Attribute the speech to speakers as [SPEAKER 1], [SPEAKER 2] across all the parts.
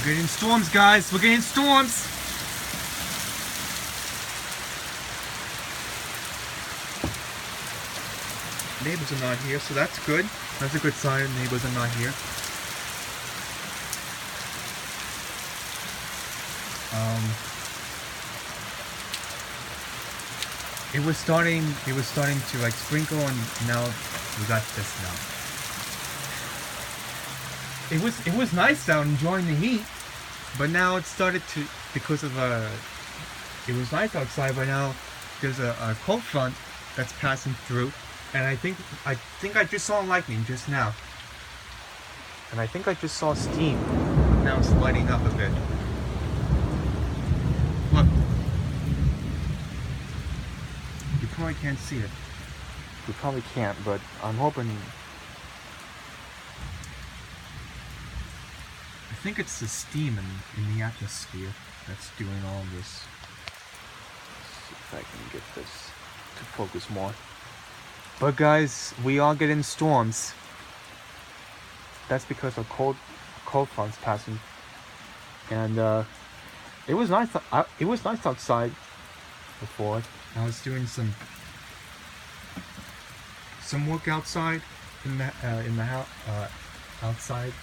[SPEAKER 1] We're getting storms, guys. We're getting storms. Neighbors are not here, so that's good. That's a good sign. Neighbors are not here. It was starting to like sprinkle, and now we got this now. It was nice out enjoying the heat, but now it started to, because of it was nice outside, but now there's a cold front that's passing through, and I think I just saw lightning just now, and I think I just saw steam. Now it's lighting up a bit. Look, you probably can't see it. You probably can't, but I'm hoping. I think it's the steam in the atmosphere that's doing all this. Let's see if I can get this to focus more. But guys, we are getting storms. That's because of cold fronts passing. And it was nice. It was nice outside before. I was doing some work outside in the house outside.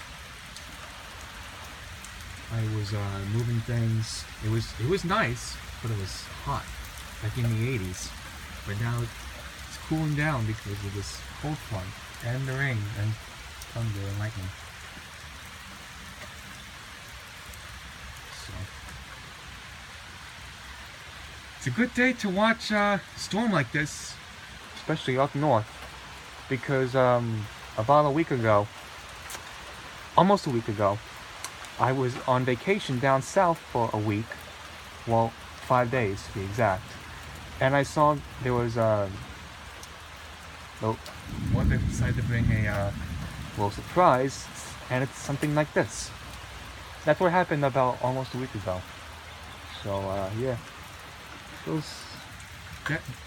[SPEAKER 1] I was moving things. It was nice, but it was hot, like in the 80s. But now it's cooling down because of this cold front and the rain and thunder and lightning. So it's a good day to watch a storm like this, especially up north, because about a week ago, almost a week ago, I was on vacation down south for a week, well, 5 days to be exact, and I saw there was one that decided to bring a little surprise, and it's something like this. That's what happened about almost a week ago. So yeah,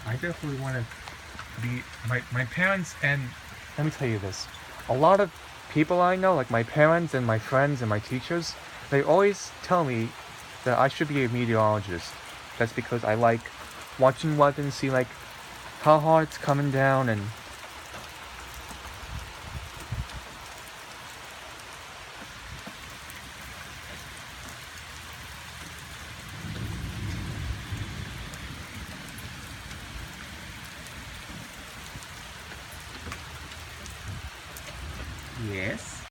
[SPEAKER 1] I definitely want to be my parents, and let me tell you this, a lot of people I know, like my parents and my friends and my teachers, they always tell me that I should be a meteorologist. That's because I like watching weather and see like how hard it's coming down. And yes.